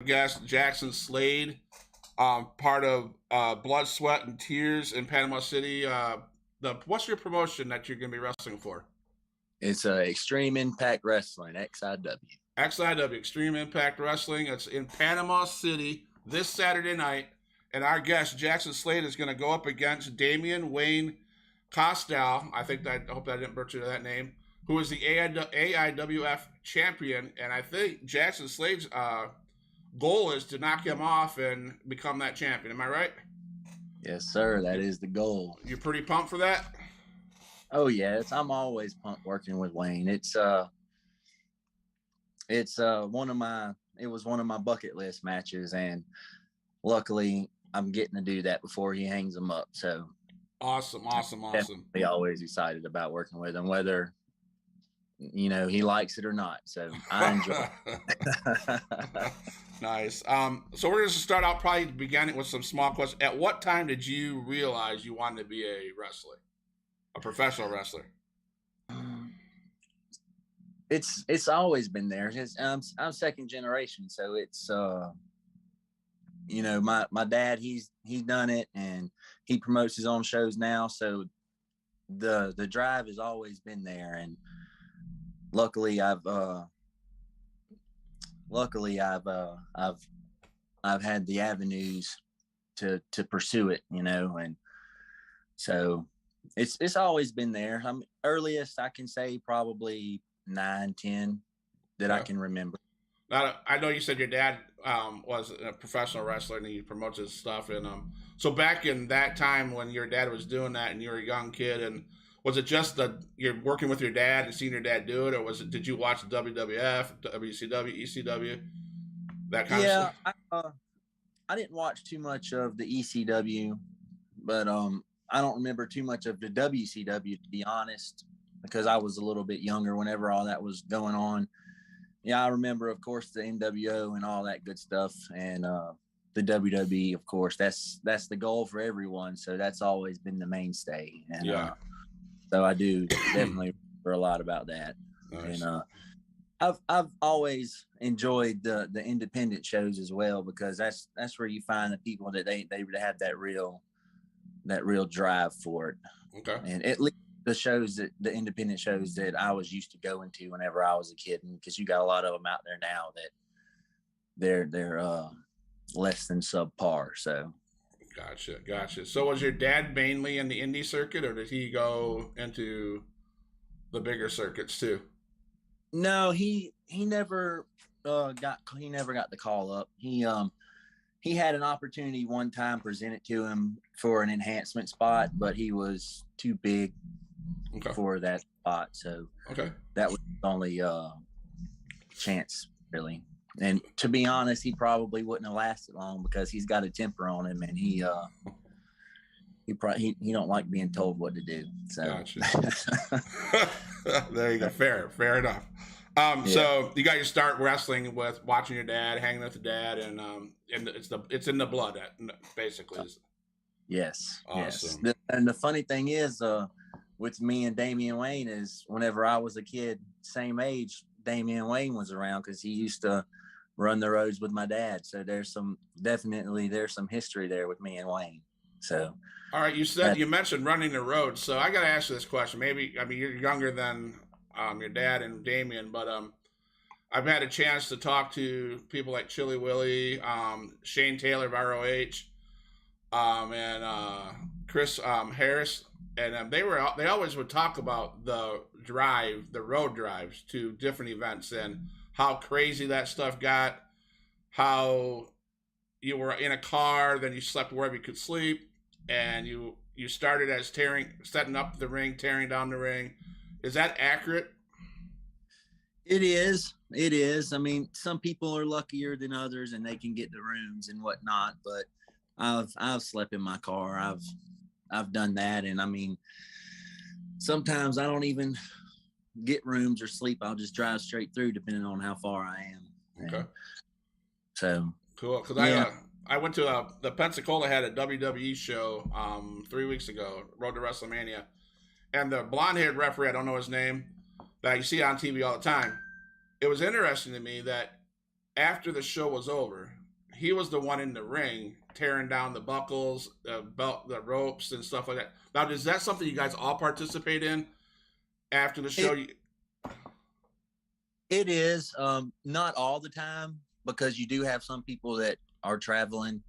guest Jaxon Slade, part of Blood, Sweat, and Tears in Panama City. What's your promotion that you're going to be wrestling for? It's Xtreme Impact Wrestling, XIW. XIW, Extreme Impact Wrestling. It's in Panama City this Saturday night, and our guest Jaxon Slade is going to go up against Damian Wayne Costal. I hope I didn't butcher that name. Who is the AIWF champion, and I think Jaxon Slade's goal is to knock him off and become that champion. Am I right? Yes, sir. That is the goal. You're pretty pumped for that? Oh yes, I'm always pumped working with Wayne. It was one of my bucket list matches, and luckily I'm getting to do that before he hangs them up. So awesome. Definitely always excited about working with him, whether he likes it or not. So I enjoy it. Nice. So we're going to start out probably beginning with some small questions. At what time did you realize you wanted to be a wrestler, a professional wrestler? It's always been there. I'm second generation, so it's my dad, he's done it, and he promotes his own shows now. So the drive has always been there, and luckily I've had the avenues to pursue it, and so it's always been there. Earliest I can say probably 9, 10 that I can remember. Now, I know you said your dad was a professional wrestler and he promotes his stuff, and so back in that time when your dad was doing that and you were a young kid, and was it just that you're working with your dad and seeing your dad do it, or did you watch WWF, WCW, ECW, that kind of stuff? Yeah, I didn't watch too much of the ECW, but I don't remember too much of the WCW, to be honest, because I was a little bit younger whenever all that was going on. Yeah, I remember, of course, the NWO and all that good stuff, and the WWE, of course. That's the goal for everyone, so that's always been the mainstay. And yeah. So I do definitely remember a lot about that. Nice. And I've always enjoyed the independent shows as well, because that's where you find the people that they have that real drive for it. Okay. And at least the independent shows that I was used to going to whenever I was a kid, and because you got a lot of them out there now that they're less than subpar. So Gotcha. So was your dad mainly in the indie circuit, or did he go into the bigger circuits too? No, he never got the call up. He had an opportunity one time presented to him for an enhancement spot, but he was too big for that spot. So that was the only chance, really. And to be honest, he probably wouldn't have lasted long, because he's got a temper on him, and he don't like being told what to do. So gotcha. There you go. Fair enough. So you got your start wrestling with watching your dad, hanging with the dad, and it's in the blood, basically. Yes. Awesome. Yes. And the funny thing is, with me and Damian Wayne, is whenever I was a kid, same age, Damian Wayne was around, because he used to run the roads with my dad. So there's some history there with me and Wayne. So all right, you mentioned running the road, so I got to ask you this question. You're younger than your dad and Damian, but I've had a chance to talk to people like Chili Willie, Shane Taylor of ROH, and Chris Harris, and they always would talk about the road drives to different events, and how crazy that stuff got, how you were in a car, then you slept wherever you could sleep, and you started as setting up the ring, tearing down the ring. Is that accurate? It is. I mean, some people are luckier than others, and they can get the rooms and whatnot, but I've slept in my car. I've done that, and I mean, sometimes I don't even get rooms or sleep. I'll just drive straight through, depending on how far I am. Okay. So cool. Because I went to the Pensacola had a WWE show 3 weeks ago, Road to WrestleMania, and the blonde-haired referee, I don't know his name, that you see on TV all the time. It was interesting to me that after the show was over, he was the one in the ring tearing down the buckles, the belt, the ropes, and stuff like that. Now, is that something you guys all participate in after the show? It is not all the time, because you do have some people that are traveling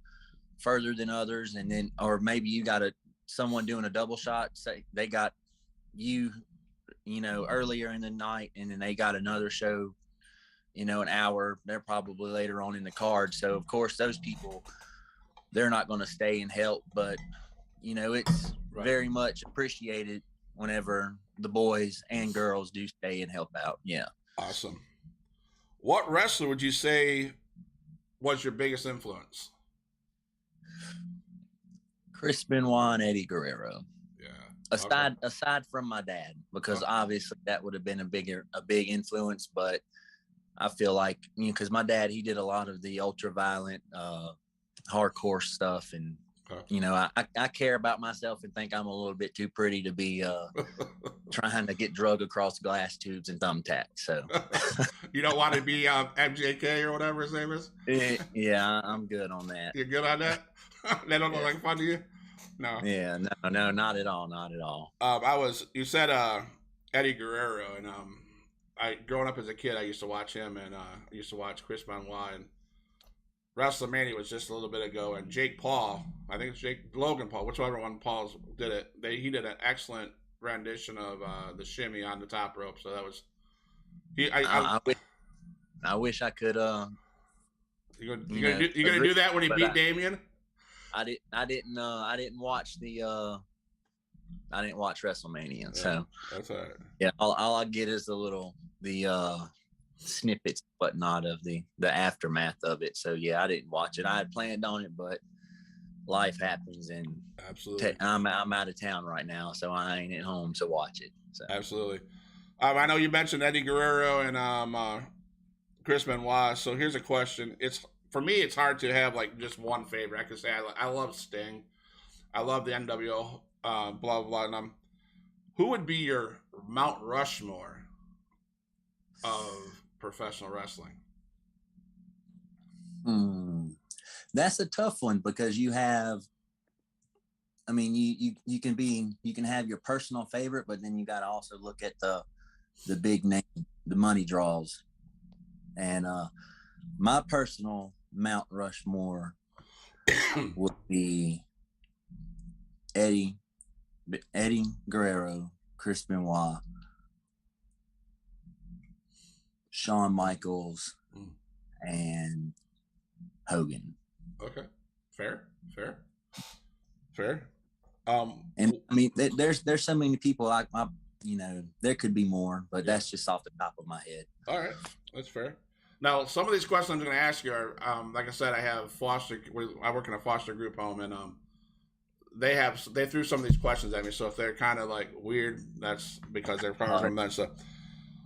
further than others, and then, or maybe you got someone doing a double shot. Say they got you know, earlier in the night, and then they got another show, you know, an hour. They're probably later on in the card. So of course those people, they're not going to stay and help, but you know, it's very much appreciated whenever the boys and girls do stay and help out. Yeah. Awesome. What wrestler would you say was your biggest influence? Chris Benoit and Eddie Guerrero. Yeah. Aside from my dad, because obviously that would have been a big influence, but I feel like, you know, because my dad, he did a lot of the ultra violent, hardcore stuff, and you know, I care about myself and think I'm a little bit too pretty to be trying to get drug across glass tubes and thumbtacks. So you don't want to be MJK or whatever his name is? Yeah, I'm good on that. You're good on that? They don't look like fun to you? No. Yeah, no, not at all, not at all. You said Eddie Guerrero, and growing up as a kid, I used to watch him, and I used to watch Chris Benoit, and WrestleMania was just a little bit ago, and Jake Paul, I think it's Logan Paul, whichever one Paul did it, he did an excellent rendition of the shimmy on the top rope. So that was, I wish I could. You gonna do that when he beat Damien? I didn't watch WrestleMania, yeah, so that's all right. Yeah, all I get is the snippets, whatnot of the aftermath of it. So yeah, I didn't watch it. I had planned on it, but life happens, and absolutely, I'm out of town right now, so I ain't at home to watch it. So absolutely. I know you mentioned Eddie Guerrero and Chris Benoit. So here's a question. For me, it's hard to have like just one favorite. I could say I love Sting. I love the NWO, blah, blah, blah. And who would be your Mount Rushmore of professional wrestling? That's a tough one, because you have, I mean, you can have your personal favorite, but then you got to also look at the big name, the money draws. And my personal Mount Rushmore would be Eddie Guerrero, Chris Benoit, Shawn Michaels, and Hogan. Okay, fair. And I mean, there's so many people. I you know, there could be more, but that's just off the top of my head. All right, that's fair. Now, some of these questions I'm going to ask you are, like I said, I work in a foster group home, and they threw some of these questions at me. So if they're kind of like weird, that's because they're from that stuff.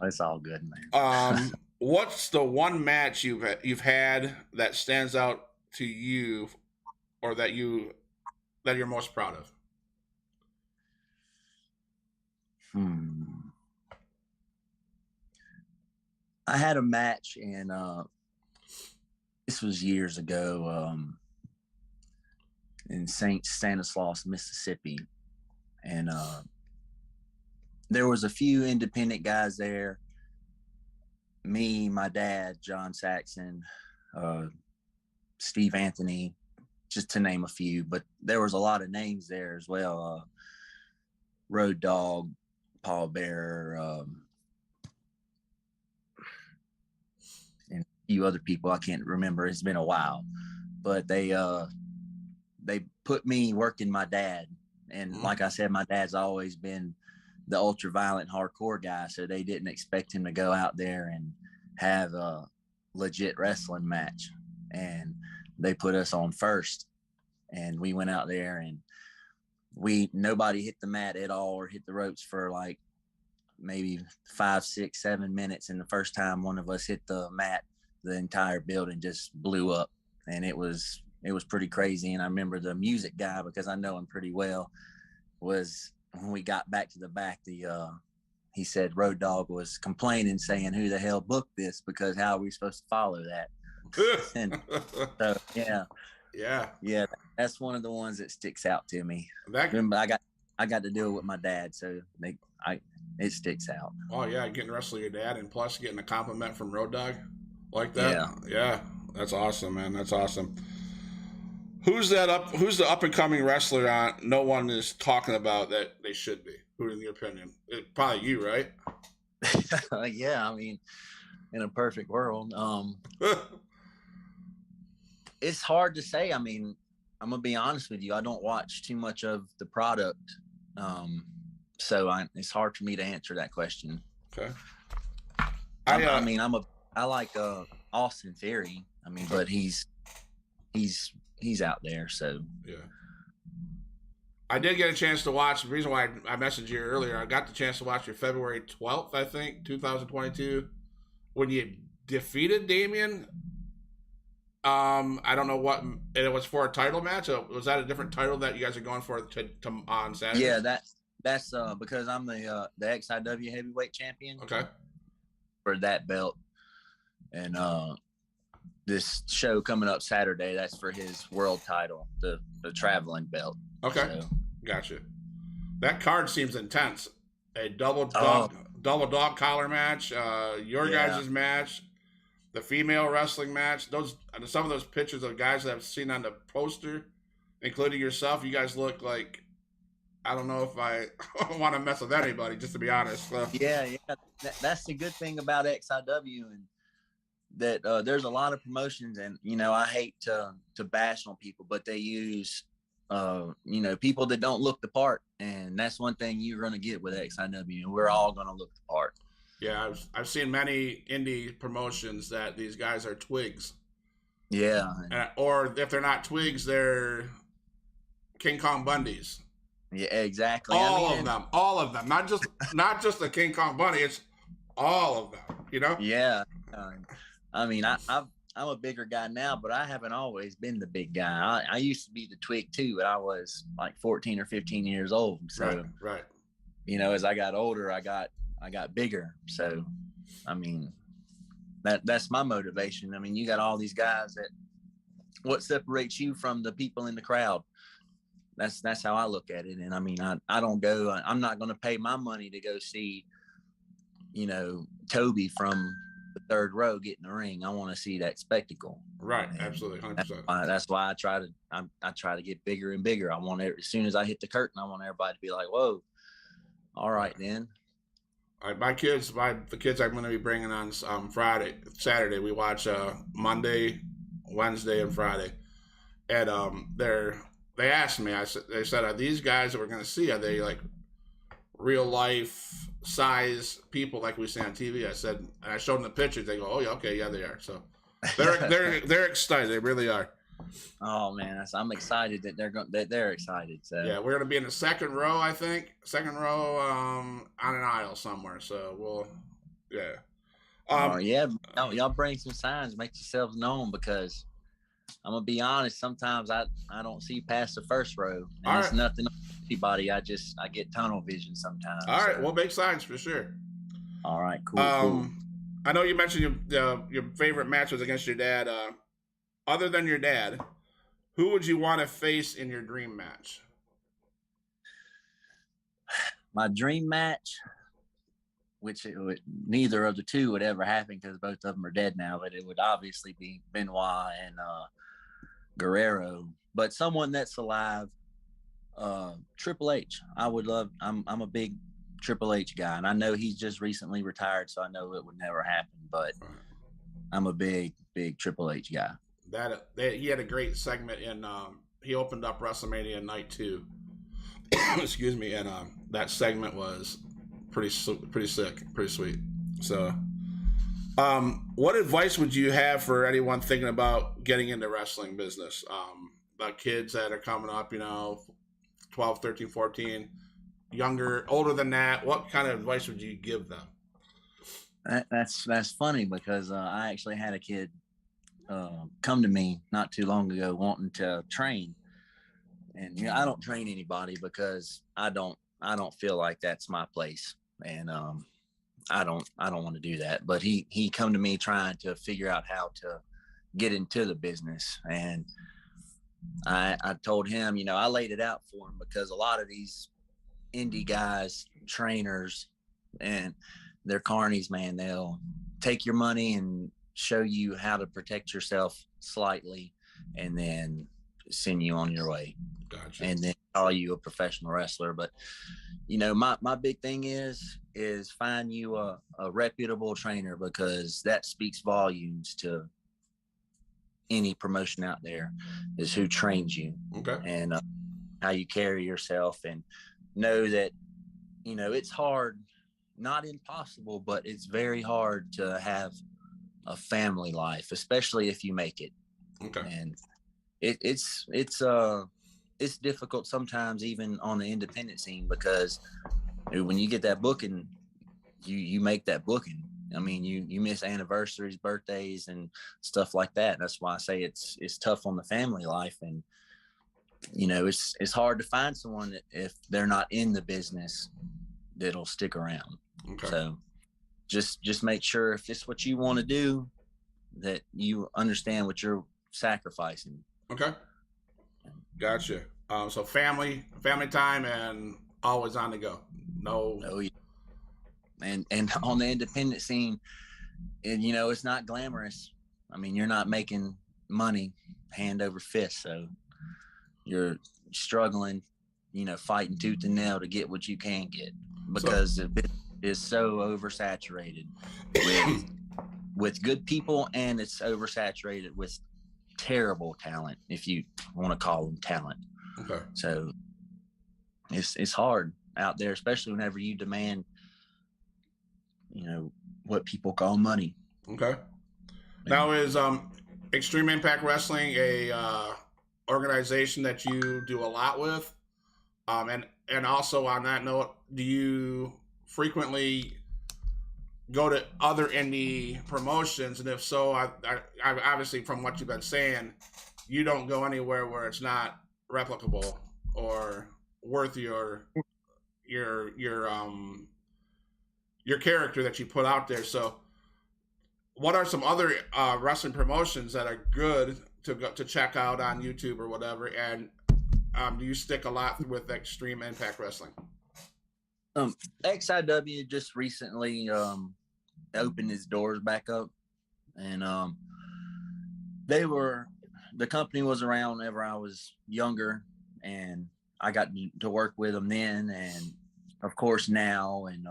It's all good, man. What's the one match you've had that stands out to you, or that you're most proud of? I had a match, and this was years ago, in St. Stanislaus, Mississippi, and there was a few independent guys there. Me, my dad, John Saxon, Steve Anthony, just to name a few, but there was a lot of names there as well. Road Dogg, Paul Bearer, and a few other people I can't remember. It's been a while, but they put me working my dad, and like I said, my dad's always been the ultra violent hardcore guy, so they didn't expect him to go out there and have a legit wrestling match, and they put us on first, and we went out there, and nobody hit the mat at all or hit the ropes for like maybe 5, 6, 7 minutes. And the first time one of us hit the mat, the entire building just blew up, and it was pretty crazy. And I remember the music guy, because I know him pretty well, was, when we got back to the back, he said Road Dogg was complaining, saying, who the hell booked this, because how are we supposed to follow that? And so, yeah. Yeah. That's one of the ones that sticks out to me. That, Remember, I got to deal with my dad, so it sticks out. oh yeah, getting to wrestle your dad and plus getting a compliment from Road Dogg like that. Yeah, that's awesome, man. That's awesome. Who's the up and coming wrestler no one is talking about that they should be? Who, in your opinion? Probably you, right? Yeah, I mean, in a perfect world, it's hard to say. I mean, I'm gonna be honest with you. I don't watch too much of the product, so it's hard for me to answer that question. Okay. I like Austin Theory. I mean, but he's out there. So yeah. I did get a chance to watch. The reason why I messaged you earlier, I got the chance to watch your February 12th, I think, 2022, when you defeated Damien. I don't know what it was for, a title match. Was that a different title that you guys are going for on Saturday? Yeah, that's because I'm the XIW heavyweight champion. Okay. For that belt, and this show coming up Saturday, that's for his world title, the traveling belt. Okay, so. Gotcha. That card seems intense. A double dog collar match, your guys' match, the female wrestling match. Some of those pictures of guys that I've seen on the poster, including yourself, you guys look like, I don't know if I want to mess with anybody, just to be honest. So. Yeah. That's the good thing about XIW, and that there's a lot of promotions, and I hate to bash on people, but they use people that don't look the part, and that's one thing you're going to get with XIW, and we're all going to look the part. Yeah, I've seen many indie promotions that these guys are twigs. Yeah. Or if they're not twigs, they're King Kong Bundys. Yeah, exactly. All of them. Not just the King Kong Bundy. It's all of them. Yeah. I'm a bigger guy now, but I haven't always been the big guy. I used to be the twig too, but I was like 14 or 15 years old. So, right. As I got older, I got bigger. So, I mean, that's my motivation. I mean, you got all these guys what separates you from the people in the crowd? That's how I look at it. And I mean, I don't go, I'm not going to pay my money to go see, Toby from the third row get in the ring. I want to see that spectacle. Right. And absolutely. 100%. That's why I try to get bigger and bigger. I want as soon as I hit the curtain, I want everybody to be like, whoa, all right, then. All right, the kids I'm going to be bringing on Saturday, we watch Monday, Wednesday, and Friday. And they asked me, they said, are these guys that we're going to see, are they like real life size people like we see on TV? I said, and I showed them the pictures. They go, oh yeah, okay, yeah, they are. So they're excited. They really are. Oh man, I'm excited that they're excited. So yeah, we're gonna be in the second row, I think. Second row, on an aisle somewhere. So y'all bring some signs, make yourselves known, because I'm gonna be honest. Sometimes I don't see past the first row, and it's nothing on anybody. I get tunnel vision sometimes. All right, we'll make signs for sure. All right, cool. I know you mentioned your favorite match was against your dad. Other than your dad, who would you want to face in your dream match? My dream match, which neither of the two would ever happen because both of them are dead now, but it would obviously be Benoit and Guerrero. But someone that's alive, Triple H. I would love. I'm a big Triple H guy, and I know he's just recently retired, so I know it would never happen. But I'm a big Triple H guy. He had a great segment in. He opened up WrestleMania Night 2. Excuse me, and that segment was pretty sick, pretty sweet. So, what advice would you have for anyone thinking about getting into wrestling business? About kids that are coming up, 12, 13, 14, younger, older than that. What kind of advice would you give them? That's funny because I actually had a kid come to me not too long ago wanting to train, and I don't train anybody because I don't feel like that's my place, and I don't want to do that. But he come to me trying to figure out how to get into the business. And I told him, you know, I laid it out for him because a lot of these indie guys, trainers, and they're carnies, man. They'll take your money and show you how to protect yourself slightly and then send you on your way. Gotcha. And then call you a professional wrestler. But, you know, my big thing is find you a reputable trainer, because that speaks volumes to any promotion out there, is who trains you. Okay. And how you carry yourself, and know that, you know, it's hard, not impossible, but it's very hard to have a family life, especially if you make it. Okay. And it's difficult sometimes, even on the independent scene, because when you get that booking, you make that booking. I mean, you miss anniversaries, birthdays, and stuff like that. That's why I say it's tough on the family life. And, you know, it's hard to find someone that, if they're not in the business, that'll stick around. Okay. So just make sure, if it's what you want to do, that you understand what you're sacrificing. Okay. Gotcha. So family time, and always on the go. No. Yeah. And on the independent scene, and, you know, it's not glamorous. I mean, you're not making money hand over fist, so you're struggling, you know, fighting tooth and nail to get what you can get, because the business is so oversaturated with good people, and it's oversaturated with terrible talent, if you want to call them talent. Okay. So it's hard out there, especially whenever you demand, you know, what people call money. Okay. Now, is Xtreme Impact Wrestling a organization that you do a lot with? And also, on that note, do you frequently go to other indie promotions? And if so, I obviously, from what you've been saying, you don't go anywhere where it's not replicable or worth your character that you put out there. So what are some other wrestling promotions that are good to check out on YouTube or whatever? And do you stick a lot with Xtreme Impact Wrestling? XIW just recently opened its doors back up, and the company was around whenever I was younger, and I got to work with them then, and of course now. And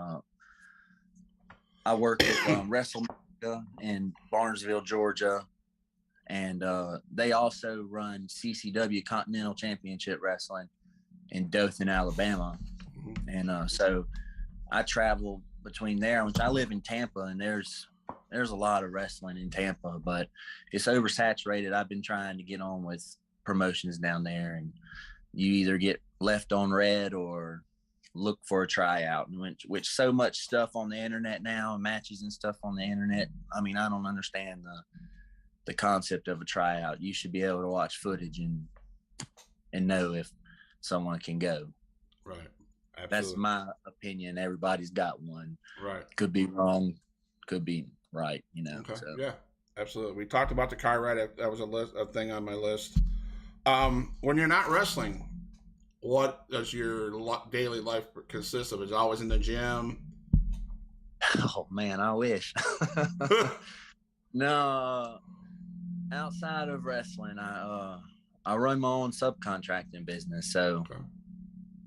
I work at WrestleMania in Barnesville, Georgia, and they also run CCW Continental Championship Wrestling in Dothan, Alabama. And so I travel between there, which I live in Tampa, and there's a lot of wrestling in Tampa, but it's oversaturated. I've been trying to get on with promotions down there, and you either get left on red or look for a tryout, and which so much stuff on the internet now, and matches and stuff on the internet. I mean, I don't understand the concept of a tryout. You should be able to watch footage and know if someone can go. Right. Absolutely. That's my opinion. Everybody's got one. Right. Could be wrong, could be right, you know. Okay. So. Yeah, absolutely. We talked about the car ride. That was a thing on my list. When you're not wrestling, what does your daily life consist of? Is it always in the gym? Oh man, I wish. No, outside of wrestling, I run my own subcontracting business, so okay.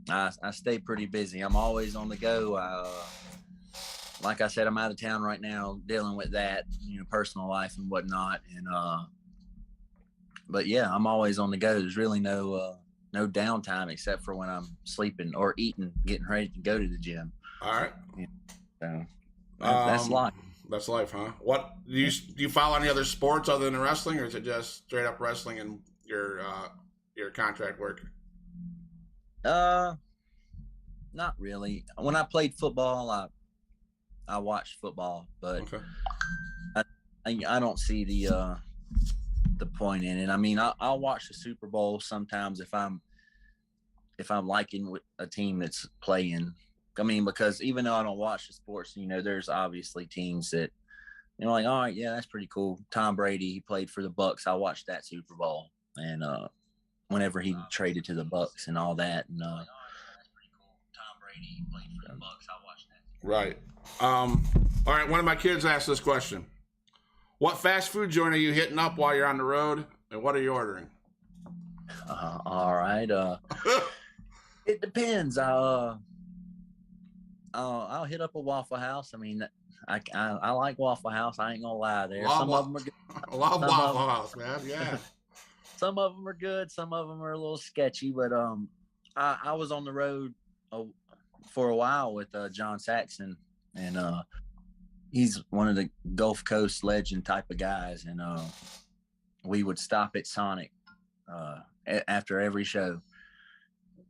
I stay pretty busy. I'm always on the go. Like I said, I'm out of town right now dealing with that, you know, personal life and whatnot. And but yeah, I'm always on the go. There's really no downtime except for when I'm sleeping or eating, getting ready to go to the gym. All right. Yeah. So that's life. That's life, huh? What do you follow any other sports other than wrestling, or is it just straight up wrestling and your contract work? Not really. When I played football, I watched football, but okay. I don't see the point in it. I mean, I'll watch the Super Bowl sometimes if I'm liking a team that's playing. I mean, because even though I don't watch the sports, you know, there's obviously teams that You know, like, all right, yeah, that's pretty cool. Tom Brady, he played for the Bucks. I watched that Super Bowl, and whenever he traded to the Bucks and all that, and Right. All right. One of my kids asked this question: what fast food joint are you hitting up while you're on the road, and what are you ordering? All right. It depends. I'll hit up a Waffle House. I mean, I like Waffle House. I ain't gonna lie there. Some of them are good. Love Waffle House, man. Yeah. Some of them are good. Some of them are a little sketchy. But I was on the road for a while with John Saxon, and he's one of the Gulf Coast legend type of guys, and we would stop at Sonic after every show,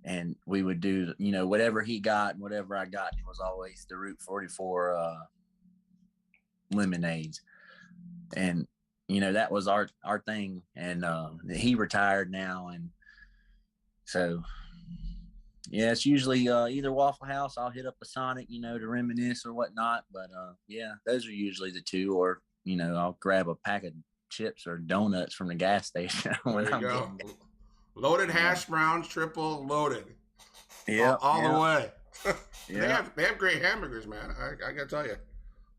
and we would do, you know, whatever he got and whatever I got. It was always the Route 44 lemonades, and you know, that was our thing. And he retired now, and so yeah, it's usually either Waffle House. I'll hit up a Sonic, you know, to reminisce or whatnot. But yeah, those are usually the two. Or, you know, I'll grab a pack of chips or donuts from the gas station. There you go. Loaded hash browns, triple loaded. Yeah, all the way. Yeah. They have great hamburgers, man. I gotta tell you.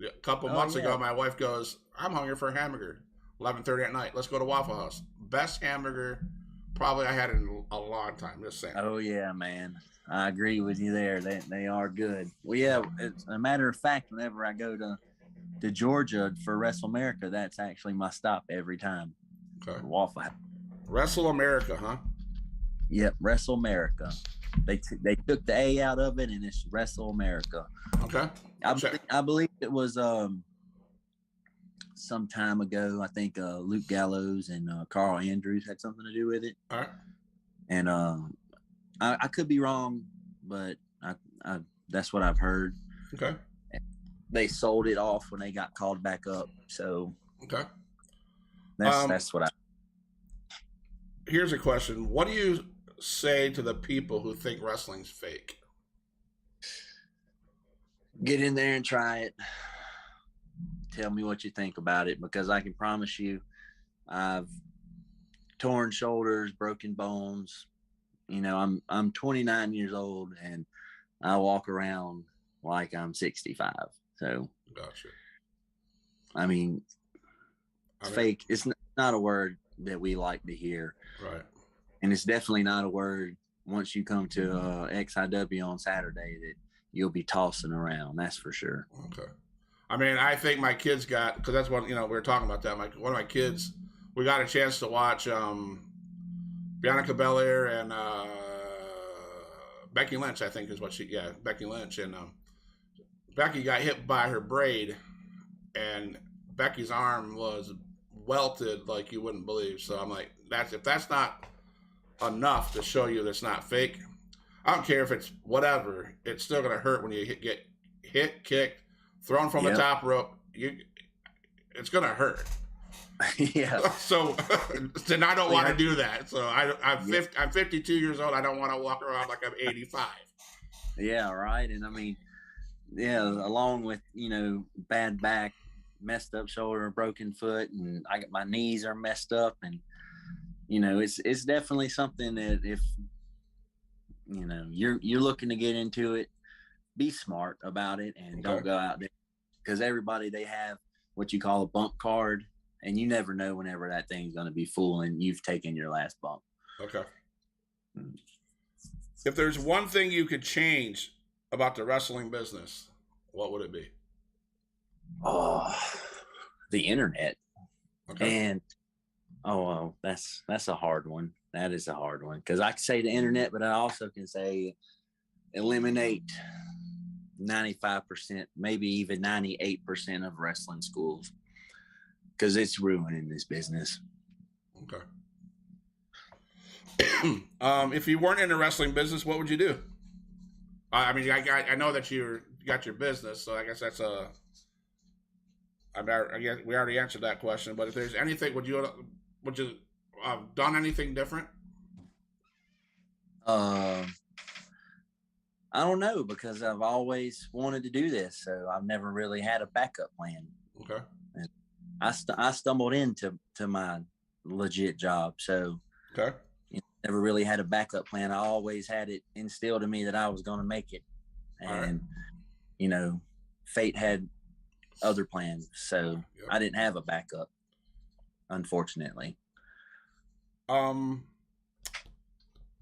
A couple months ago, my wife goes, "I'm hungry for a hamburger." 11:30 at night. Let's go to Waffle House. Best hamburger probably I had in a long time. Just saying. Oh yeah, man. I agree with you there. They are good. Well, yeah. It's a matter of fact, whenever I go to Georgia for Wrestle America, that's actually my stop every time. Okay. Waffle House. Wrestle America, huh? Yep, Wrestle America. They took the A out of it, and it's Wrestle America. Okay. I believe it was some time ago. I think Luke Gallows and Carl Andrews had something to do with it. All right. And I could be wrong, but I that's what I've heard. Okay. They sold it off when they got called back up. So okay. That's what I. Here's a question: what do you say to the people who think wrestling's fake? Get in there and try it. Tell me what you think about it, because I can promise you, I've torn shoulders, broken bones. You know, I'm 29 years old, and I walk around like I'm 65. So, gotcha. I mean, fake. It's not a word that we like to hear, right? And it's definitely not a word once you come to XIW on Saturday that you'll be tossing around. That's for sure. Okay. I mean, I think my kids got, because that's what, you know, we were talking about that. One of my kids, we got a chance to watch Bianca Belair and Becky Lynch, I think is what Becky Lynch. And Becky got hit by her braid, and Becky's arm was welted like you wouldn't believe. So I'm like, if that's not enough to show you that's not fake, I don't care if it's whatever, it's still going to hurt when you get hit, kicked, thrown from the top rope. It's going to hurt. Yeah. So then I don't want to do that. So I'm 52 years old. I don't want to walk around like I'm 85. Yeah, right. And I mean, yeah, along with, you know, bad back, messed up shoulder, broken foot, and my knees are messed up, and you know, it's definitely something that if you know you're looking to get into it, be smart about it and don't go out there, because everybody, they have what you call a bump card, and you never know whenever that thing's going to be full and you've taken your last bump. Okay. If there's one thing you could change about the wrestling business, what would it be? Oh, the internet. Okay. And that's a hard one. That is a hard one, because I can say the internet, but I also can say eliminate 95%, maybe even 98% of wrestling schools, because it's ruining this business. Okay. If you weren't in the wrestling business, what would you do? I mean, I know that you got your business, so I guess that's I guess we already answered that question. But if there's anything, would you have done anything different? I don't know, because I've always wanted to do this, so I've never really had a backup plan. Okay. I stumbled into my legit job. So Okay. Never really had a backup plan. I always had it instilled in me that I was going to make it. And, fate had other plans. So I didn't have a backup, unfortunately.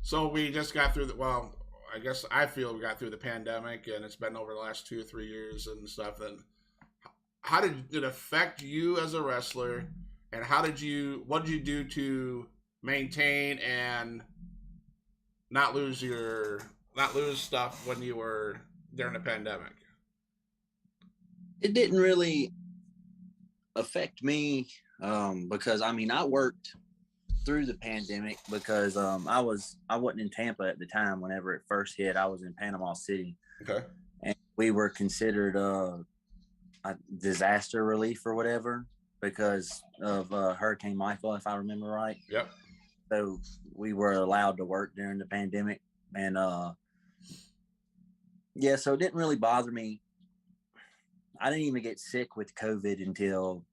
So we just got through I guess I feel we got through the pandemic, and it's been over the last 2 or 3 years and stuff. And how did it affect you as a wrestler? And what did you do to maintain and not lose stuff when you were during the pandemic? It didn't really affect me because I worked through the pandemic because I wasn't in Tampa at the time whenever it first hit. I was in Panama City. Okay. And we were considered a disaster relief or whatever because of Hurricane Michael, if I remember right. Yep. So we were allowed to work during the pandemic, and so it didn't really bother me. I didn't even get sick with COVID until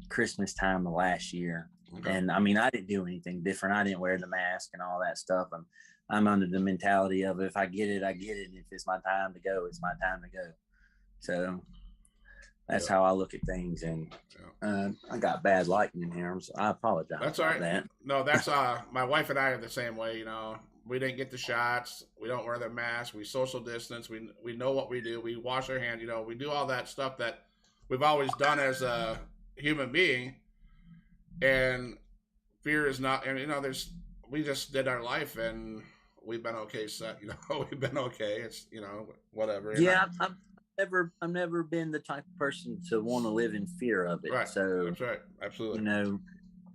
Christmas time of last year. Okay. And I didn't do anything different. I didn't wear the mask and all that stuff. I'm under the mentality of if I get it, I get it. If it's my time to go, it's my time to go. So that's how I look at things. And I got bad lighting in here, so I apologize. That's all right. That. No, that's my wife and I are the same way. We didn't get the shots. We don't wear the mask. We social distance. We know what we do. We wash our hands. We do all that stuff that we've always done as a human being. And fear is not. And we just did our life, and we've been okay. We've been okay. It's whatever. Yeah, I've never been the type of person to want to live in fear of it. Right. So that's right. Absolutely.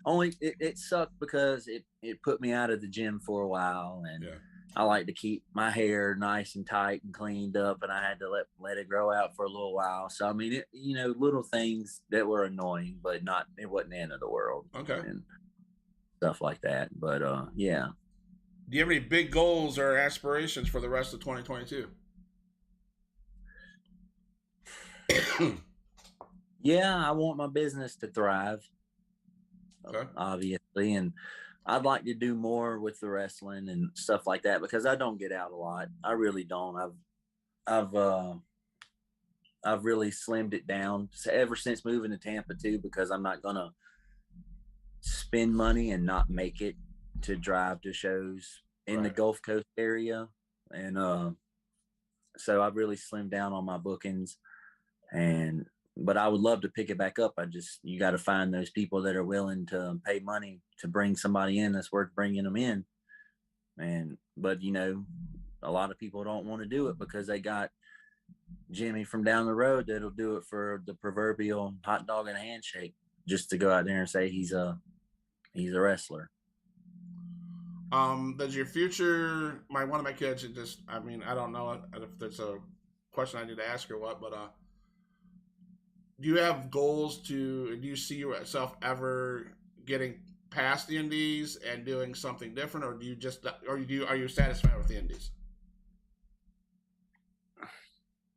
Only it sucked because it put me out of the gym for a while, and I like to keep my hair nice and tight and cleaned up, and I had to let it grow out for a little while. So little things that were annoying, but it wasn't the end of the world. Okay. And stuff like that. But yeah. Do you have any big goals or aspirations for the rest of 2022? Yeah, I want my business to thrive. Okay. Obviously, and I'd like to do more with the wrestling and stuff like that because I don't get out a lot. I really don't. I've really slimmed it down ever since moving to Tampa too, because I'm not gonna spend money and not make it to drive to shows in the Gulf Coast area, and so I've really slimmed down on my bookings. But I would love to pick it back up. You got to find those people that are willing to pay money to bring somebody in that's worth bringing them in. But a lot of people don't want to do it because they got Jimmy from down the road that'll do it for the proverbial hot dog and a handshake just to go out there and say he's a wrestler. Does your future, one of my kids, I don't know if there's a question I need to ask or what, but do you have goals do you see yourself ever getting past the indies and doing something different, or are you satisfied with the indies?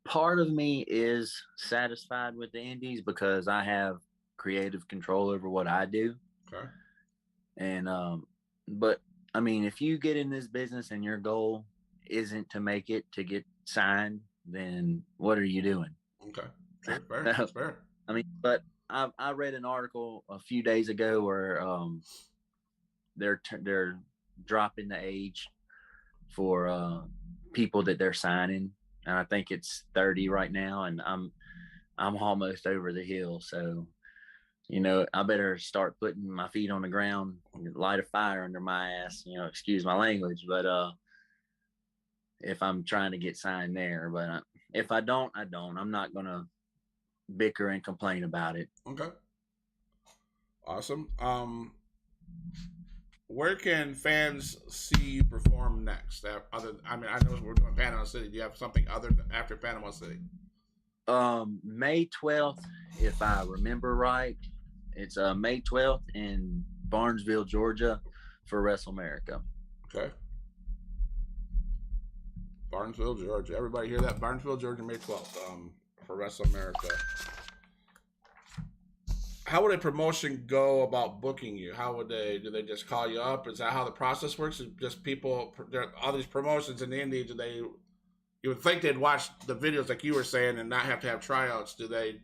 Part of me is satisfied with the indies because I have creative control over what I do. Okay. And but if you get in this business and your goal isn't to make it to get signed, then what are you doing? Okay. Sure, fair, fair. But I read an article a few days ago where they're dropping the age for people that they're signing, and I think it's 30 right now, and I'm almost over the hill. So, I better start putting my feet on the ground, light a fire under my ass. Excuse my language, but if I'm trying to get signed there, but if I don't, I don't. I'm not gonna bicker and complain about it. Okay. Awesome. Where can fans see you perform next? I know we're doing Panama City. Do you have something other after Panama City? May 12th, if I remember right. It's May 12th in Barnesville, Georgia for Wrestle America. Okay. Barnesville, Georgia. Everybody hear that? Barnesville, Georgia, May 12th. For Wrestle America. how would a promotion go about booking you? How would they? Do they just call you up? Is that how the process works? Is just people? There are all these promotions in the indies. Do they? You would think they'd watch the videos like you were saying and not have to have tryouts. Do they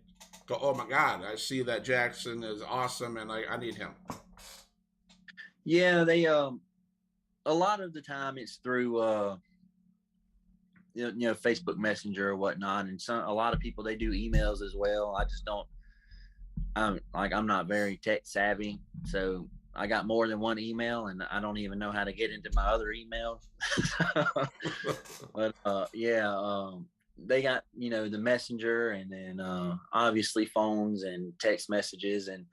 go, oh my God, I see that Jaxon is awesome and I need him? Yeah, they a lot of the time it's through Facebook Messenger or whatnot, and a lot of people, they do emails as well. I just don't. I'm not very tech savvy, so I got more than one email, and I don't even know how to get into my other email. But they got the messenger, and then obviously phones and text messages, and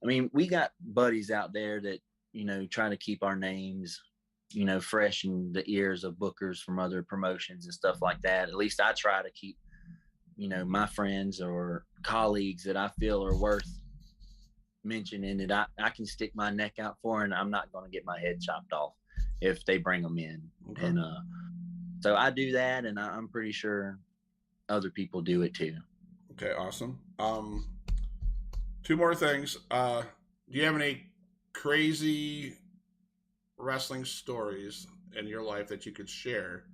I mean we got buddies out there that try to keep our names fresh in the ears of bookers from other promotions and stuff like that. At least I try to keep my friends or colleagues that I feel are worth mentioning, that I can stick my neck out for, and I'm not going to get my head chopped off if they bring them in. Okay. And so I do that, and I'm pretty sure other people do it too. Okay, awesome. Two more things. Do you have any crazy wrestling stories in your life that you could share?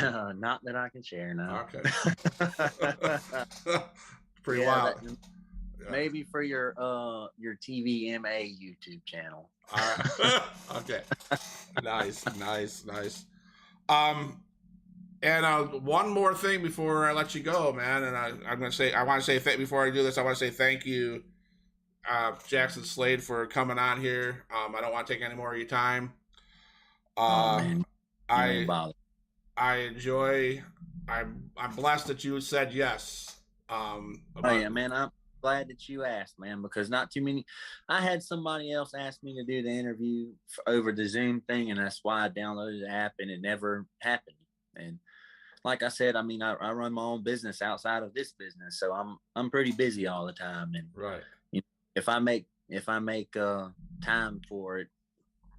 Not that I can share, no. Okay. Pretty wild. Maybe for your TVMA YouTube channel. All right. Okay. Nice. And one more thing before I let you go, man. And I want to say before I do this, I want to say thank you, Jaxon Slade, for coming on here. I don't want to take any more of your time. Man. I'm blessed that you said yes. Yeah, man, I'm glad that you asked, man, because not too many. I had somebody else ask me to do the interview over the Zoom thing, and that's why I downloaded the app, and it never happened. And like I said, I mean, I run my own business outside of this business, so I'm pretty busy all the time. And right, if I make time for it,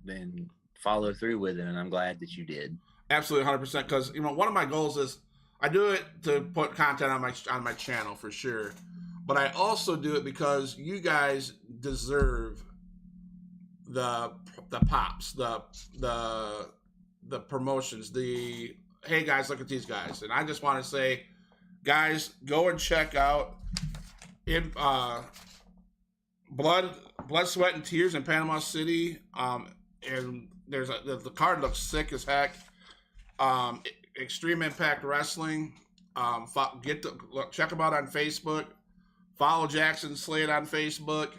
then follow through with it, and I'm glad that you did. Absolutely, 100%. Because one of my goals is I do it to put content on my channel for sure, but I also do it because you guys deserve the pops, the promotions, the hey guys, look at these guys. And I just want to say, guys, go and check out Blood, Sweat, and Tears in Panama City. And the card looks sick as heck. Xtreme Impact Wrestling. Check them out on Facebook. Follow Jaxon Slade on Facebook.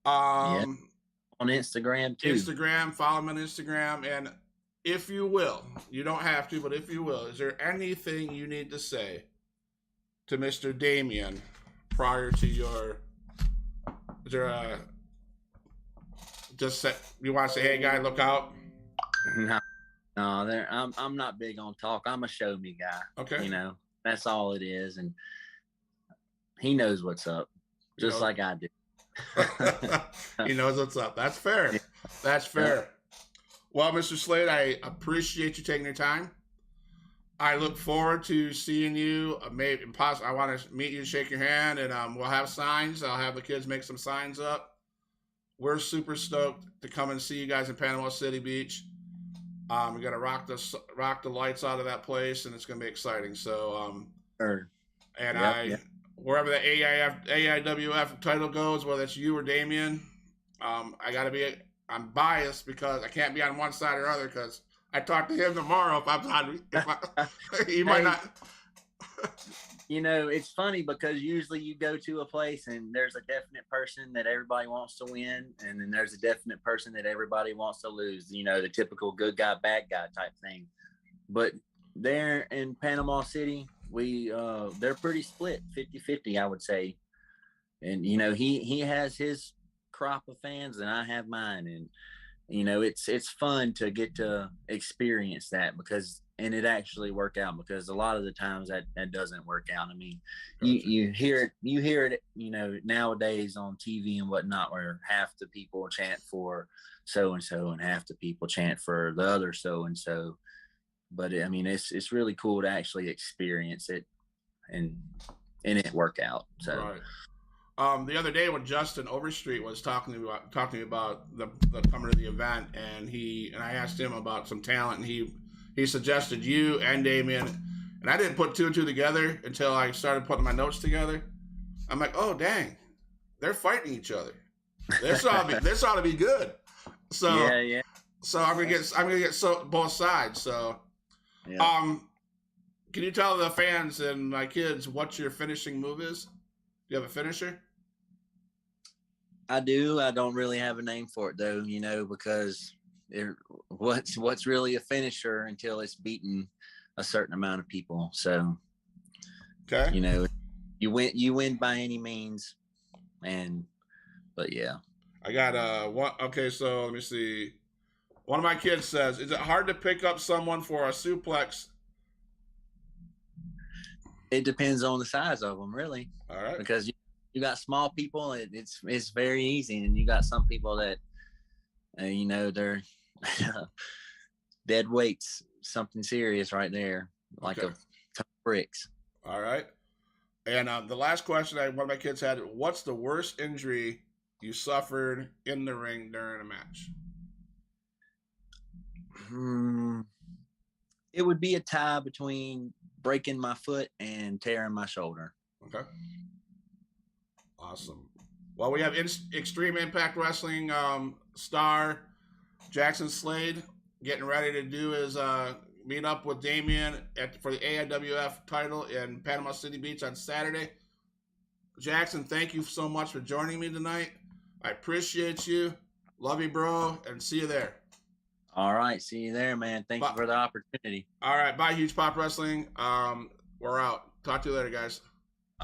On Instagram too. Follow him on Instagram. And if you will, you don't have to, but if you will, is there anything you need to say to Mr. Damien prior to your? Is there you want to say, hey guy, look out? No, I'm not big on talk. I'm a show me guy. Okay. That's all it is. And he knows what's up, just like I do. He knows what's up. That's fair. Yeah. That's fair. Yeah. Well, Mr. Slade, I appreciate you taking your time. I look forward to seeing you. I want to meet you, shake your hand, and we'll have signs. I'll have the kids make some signs up. We're super stoked to come and see you guys in Panama City Beach. We got to rock the lights out of that place, and it's going to be exciting. So, sure. And wherever the AIWF title goes, whether it's you or Damien, I'm biased because I can't be on one side or other because I talk to him tomorrow he might not. It's funny because usually you go to a place and there's a definite person that everybody wants to win, and then there's a definite person that everybody wants to lose, the typical good guy, bad guy type thing. But there in Panama City, they're pretty split, 50-50, I would say. And, he has his crop of fans and I have mine. And, it's fun to get to experience that and it actually work out, because a lot of the times that doesn't work out. I mean, you hear it, nowadays on TV and whatnot, where half the people chant for so-and-so and half the people chant for the other so-and-so. But it's really cool to actually experience it and it work out. So, right. The other day when Justin Overstreet was talking to me about the coming to the event, and I asked him about some talent, and he suggested you and Damien, and I didn't put two and two together until I started putting my notes together. I'm like, oh dang, they're fighting each other. This ought to be good. So yeah. So I'm gonna get both sides. So, Yeah. Can you tell the fans and my kids what your finishing move is? Do you have a finisher? I do. I don't really have a name for it though, because what's really a finisher until it's beaten a certain amount of people. So, okay, you win by any means, but yeah. I got what? Okay, so let me see. One of my kids says, "Is it hard to pick up someone for a suplex?" It depends on the size of them, really. All right. Because you got small people, it's very easy, and you got some people that, they're dead weights, something serious right there, like a ton of bricks. All right. And the last question one of my kids had: what's the worst injury you suffered in the ring during a match? It would be a tie between breaking my foot and tearing my shoulder. Okay. Awesome. Well, we have Xtreme Impact Wrestling star Jaxon Slade getting ready to do his meet up with Damien for the AIWF title in Panama City Beach on Saturday. Jaxon, thank you so much for joining me tonight. I appreciate you. Love you, bro, and see you there. All right. See you there, man. Thank you for the opportunity. All right. Bye, Huge Pop Wrestling. We're out. Talk to you later, guys.